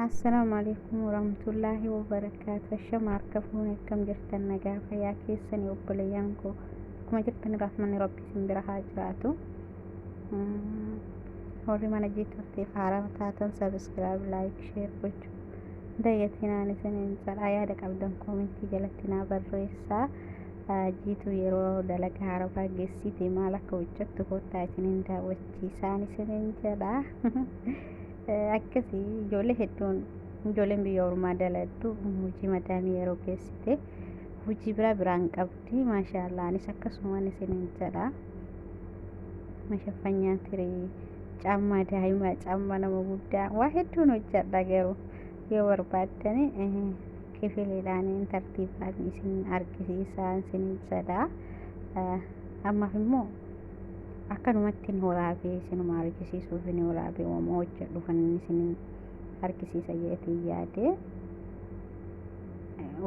السلام عليكم ورحمة الله وبركاته. الشمار كفون كم جرت النجار فيا كيسني وبليانكو كما جرت الرحمن ربي سنبرها جراتو. هوري ما نجيت في حرام تاتن سبسكرايب لايك شير بوجو دايتنا نسنين سر عيادك عبدن كومنتي جلتنا بالرئيسة جيتو يرو دلك عرفا جسيتي مالك وجدت كوتايتنين دا وچيساني سنين جدا akkasii ijoollee hedduun ijoolleen biyya ormaa daladdu hojii madaamii yeroo geessite hojii biraan qabdi maashaallah anis akkasumaan isiniin jedha mashaffanyaan tirii caammaa daa'imaa caammaa nama guddaa waa hedduun hojjedha garuu yoo barbaaddani kifiliidhaan tartiibaan isin argisiisaa isiniin jedha ammaaf immoo akkanumatti waraabee isinuma argisiisuuf ni waraabee uumamaa hojjedhu kan isin argisiisa jedhee yaade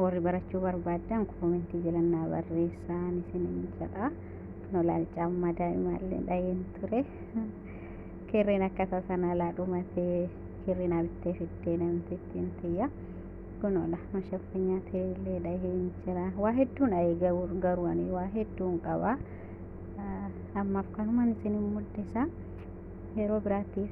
warri barachuu barbaadan koomentii jalannaa barreessaa isiniin jedha nolaal caammaa daa'imaallee dhayeen ture kirriin akkasa sana laadhumatee kirriin abittee fiddee namtittiin tiyya kunola mashaffanyaa ta'ellee dhaheen jira waa hedduun dhahee garuu ani waa hedduun qaba ammaaf kanumaan isinin mul'isa yeroo biraatiif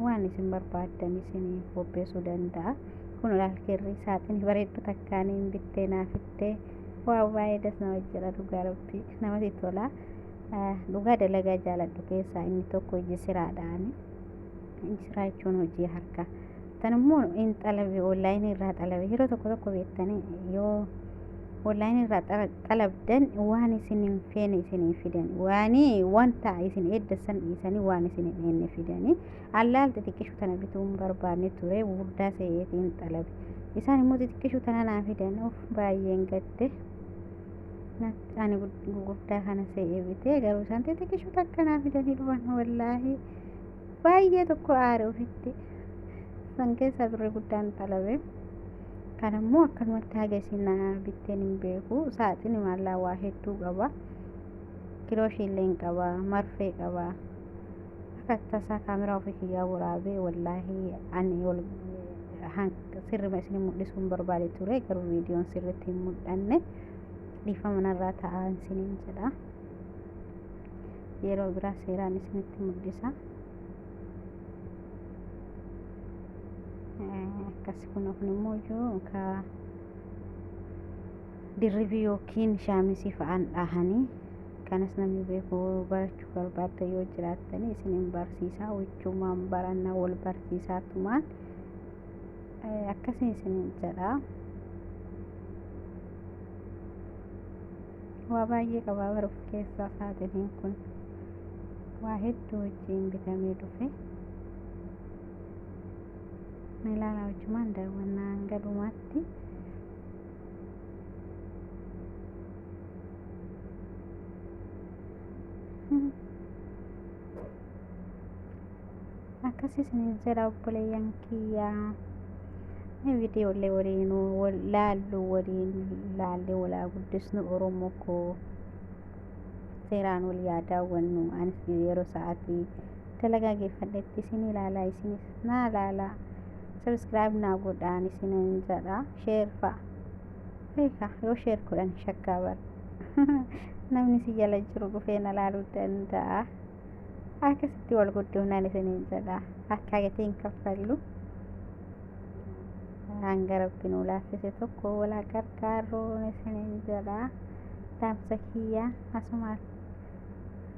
waan isin barbaadan isin qopheessuu danda'a kun laal kirrii saaxinii bareeddu takkaaniin bittee naafittee waa baay'ee das nama jira dhugaa rabbii namatti tola dhugaa dalagaa jaaladhu keessaa inni tokko hojii siraadhaani siraa jechuun hojii harkaa tan immoo in xalabii onlaayinii irraa xalabii yeroo tokko beektanii yoo online irraa xalabdan waan isin hin feene isin fidan waani wanta isin eddasan isanii waan isin hin fidani allaal xixiqqishu tana bituun barbaanne ture guddaa seetiin xalabi isaan immoo xixiqqishu tana naa fidan of baay'een gadde ani guddaa kana se'ee bitee garuu isaan xixiqqishu takka naa fidanii dhuwan wallaahi baay'ee tokko aare ofitti san keessa birri guddaan xalabe kanammoo akkanumatti hagesinaa bitteen hin beeku saaxini maallaa waa hedduu qaba kilooshiillee hin qaba marfee qaba akkattasaa kaameraa ofii kiyyaa waraabee wallaahi ani ol sirrima isin mul'isuun barbaade ture garuu viidiyoon sirritti hin mul'anne dhiifa manarraa ta'aa isiniin jedha yeroo biraa seeraan isinitti mul'isa akkasi kun immoo ka dirribii yookiin shaamisii fa'aan dhahanii kanas namni beeku barachuu barbaadda yoo jiraattanii isinin barsiisaa huccumaan barannaa wal barsiisaatumaan akkasii isinin jedha waa baay'ee qabaa baruuf keessaa saaxiniin kun waa hedduu wajjiin bitamee dhufe melala wajjumaan daawwannaan galumaatti akkasii isiniin jedha obboleeyyan kiyyaa viidiyoolee waliin laallee walaa guddisnu oromoo koo seeraan wal yaadaawwannu anis yeroo sa'aatii dalagaa geeffadhetti isin ilaalaa isinis naa laalaa subscribe naa godhaan isinin jedha share fa'a eeka yoo share godhan shakkaa bara namni si jala jiru dhufee na laaluu danda'a akkasitti wal guddoonaan isinin jedha akka gatiin kaffallu hanga rabbiin ulaaffise tokko walaa gargaaruun isinin jedha dhaamsa kiyyaa asumaan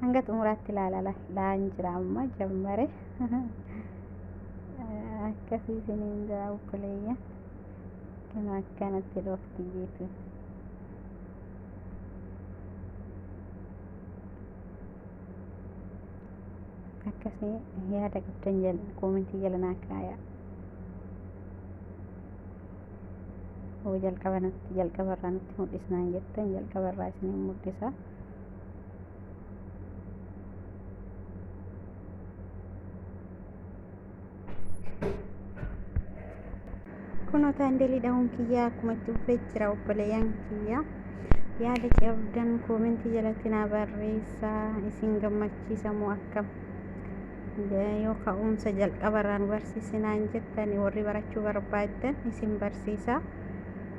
hanga xumuraatti ilaalaan jira amma jammare akkasii isiniin jedha obboleeyyan kan akkanatti dhoofti jeetu akkasii yaada qabdan koomentii jala naa kaayaa oo jalqabarraa nutti mul'isnaan jettan jalqabarraa isiniin mul'isa kunoota handelii dhahuun kiyyaa akkuma itti dhufee jira obboleeyyan kiyyaa yaada qabdan koomentii jalatti naa barreessaa isin gammachiisa moo akkam yoo ka'umsa jalqabarraan barsiisinaan jettani warri barachuu barbaaddan isin barsiisa.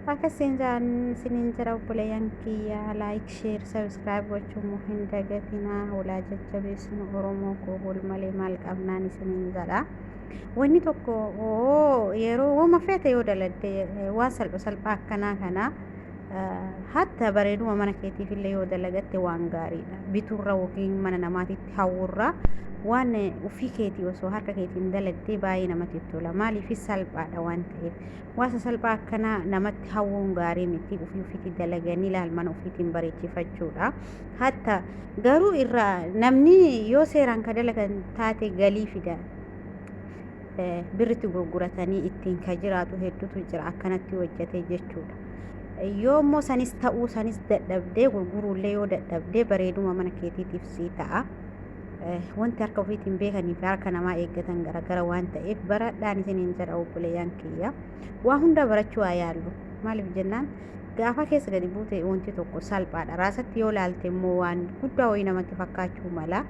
Akkasiin jaan isiniin jira obboleeyyan kiyya laayik sheer sabskiraayib gochuun hin dagatinaa. Walaa jajjabeessinu Oromoo koo wal malee maal qabnaan isiniin jedha. Wanni tokko yeroo wama feete yoo daladde waan salphaa akkanaa kana hatta bareeduma mana keetiif illee yoo dalagatte waan gaariidha. Biturra yookiin mana namaatitti hawwurra waan ufii keetii osoo harka keetiin daladdee baay'ee namatti tola. Maaliif salphaadha waan ta'eef. Waan salphaa akkanaa namatti hawwuun gaarii miti. Ufiitti dalaganii ilaal mana ufiitiin bareechifachuudha. Hatta garuu irraa namni yoo seeraan ka dalagan taate galii fida. Birritti gurguratanii ittiin ka jiraatu hedduutu jira akkanatti hojjete jechuudha. Yoo immoo sanis ta'uu sanis dadhabdee gurguruullee yoo dadhabdee bareeduma mana keetiitiif sii ta'a. Wanti harka ofiitiin beekanii fi harka namaa eeggatan garagara waan ta'eef baradhaan isiniin jedha obboleeyyan kiyya. Waa hunda barachuu haa yaallu. Maaliif jennaan gaafa keessa gadi buute wanti tokko salphaadha. Raasatti yoo laalte immoo waan guddaa wayii namatti fakkaachuu mala.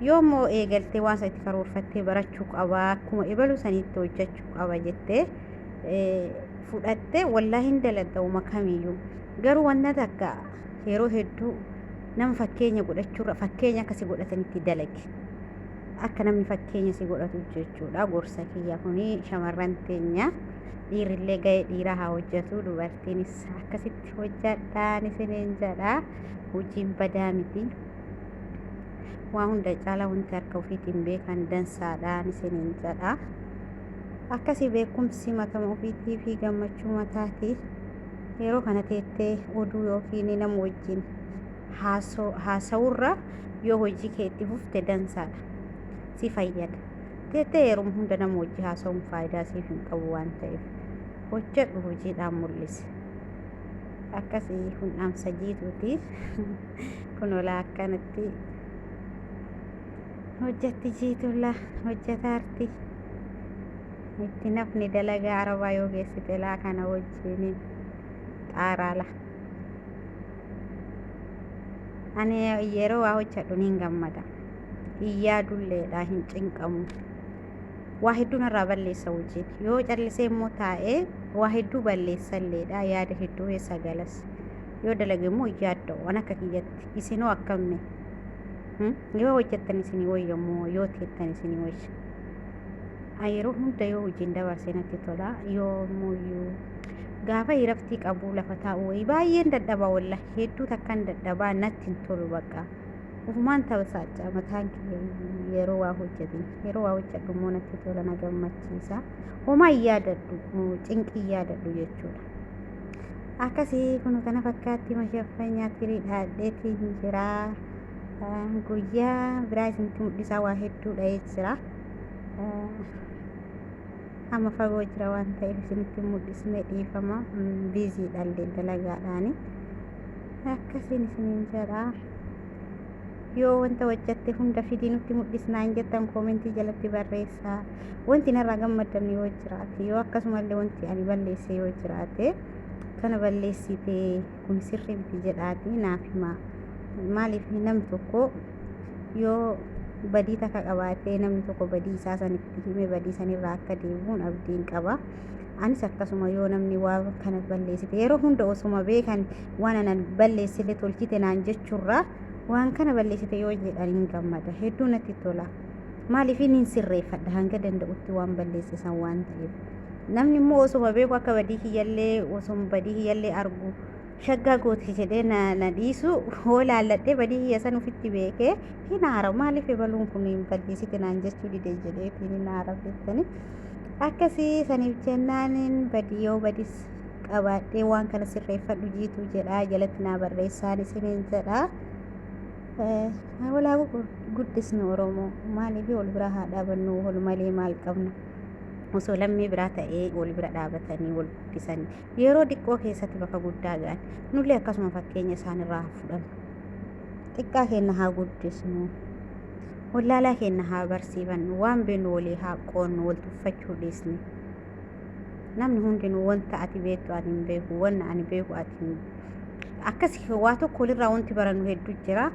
Yoo immoo eegaltee waan itti karoorfattee barachuu qaba akkuma ebalu sanitti hojjechuu qaba jettee fudhatte wallaahi hin dalada'uma kamiyyuu. Garuu wanta takka yeroo hedduu nama fakkeenya godhachuurra fakkeenya akkasi godhatanitti dalagi. Akka namni fakkeenya si godhatu jechuudha. Gorsa kiyya kuni shamarran teenya dhiirillee ga'ee dhiiraa haa hojjetu dubartiinis akkasitti hojjadhaan isiniin jedha. Hojiin badaa miti. Waa hunda caalaa wanti harka ofiitiin beekan dansaadhaan isiniin jedha. Akkasii beekumsi matama ofiitii fi gammachuu mataati. Yeroo kana teettee oduu yookiin nama wajjin haasawurra yoo hojii kee itti fufte dansaadha. Si fayyada. Teettee yeroo hunda nama wajji haasawuun faayidaa siif hin qabu waan ta'eef hojjedhu hojiidhaan mul'isi. Akkasii kun dhaamsa jiituuti. Kun olaa akkanatti hojjetti jiitulla hojjetaarti. Itti nafni dalagaa arabaa yoo geessite laa kana wajjin xaaraala. Ani yeroo waa hojjedhu niin gammada. Iyyaaduilleedha hin cinqamu. Waa hedduu narraa balleessa hojiin. Yoo callisee immoo taa'ee waa hedduu balleessalleedha yaada hedduu keessa galas. Yoo dalage immoo iyyaadda waan akka kiyyatti. Isinoo akkamne? Yoo hojjettan isinii wayyamoo yoo teettan isinii wayya. Yeroo hunda yoo hojiin dabarsee natti tola. Yoo immoo gaafa hiraftii qabu lafa taa'u wayii baay'een dadhabaa walla hedduu takkan dadhabaa natti hin tolu bakka. Ufumaan taphachaa mataan yeroo waa hojjetin yeroo waa hojjedhu immoo natti tola na gammachiisa. Homaa yaadadhu cinqii yaadadhu jechuudha. Akkasii kun kana fakkaatti mashaffanya tirii dhaadheetiin jira. Guyyaa biraa isinitti mul'isaa waa hedduudha jira. Amma fagoo jira waan ta'eef isinitti mul'isne dhiifama biizii dhallee dalagaadhaani. Akkasiin isiniin jedha. Yoo wanta hojjette hunda fidii nutti mul'isnaan jettan koomentii jalatti barreessaa. Wanti narraa gammadamne yoo jiraate yoo akkasumallee wanti ani balleesse yoo jiraate kana balleessitee kun sirrii miti jedhaati naaf himaa. Maaliif namni tokko yoo badii takka qabaatee namni tokko badii isaa sanitti hime badii sanirraa akka deebi'uun abdiin qaba. Anis akkasuma yoo namni waa kana balleessite yeroo hunda osuma beekan waan anan balleessite tolchite naan jechuurraa waan kana balleessite yoo jedhan hin gammada hedduu natti tola. Maaliif hin sirreeffadha hanga danda'utti waan balleessisan waan ta'eef. Namni immoo osuma beeku akka badii kiyyallee osuma badii kiyyallee argu shaggaa gooti jedhee na dhiisu hoo laalladhee badii kiyya san ufitti beekee hin haara. Maaliif ebaluun kun hin balleessite naan jechuu dide jedhee hin haara jettani. Akkasii saniif jennaan badii yoo badis qabaadhee waan kana sirreeffadhu jiitu jedha jalatti naa barreessaan isiniin jedha. Walaa guddisni Oromoo maaliif wal bira haa dhaabannu wal malee maal qabna. Osoo lammii biraa ta'ee wal bira dhaabatanii wal guddisanii yeroo xiqqoo keessatti bakka guddaa ga'an nullee akkasuma fakkeenya isaanirraa fudhannu. Xiqqaa keenya haa guddisnu. Wallaalaa keenya haa barsiifannu. Waan beeknu walii haa qoonnu wal tuffachuu dhiisne. Namni hundinuu wanta ati beektu ani hin beeku wanna ani beeku ati hin akkasii waa tokko walirraa wanti barannu hedduu jira.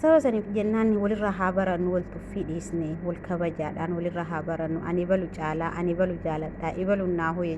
sababa saniif jennaan walirraa haa barannu wal tuffii dhiisne wal kabajaadhaan walirraa haa barannu ani balu caalaa ani balu jaaladhaa ibalu naa hoye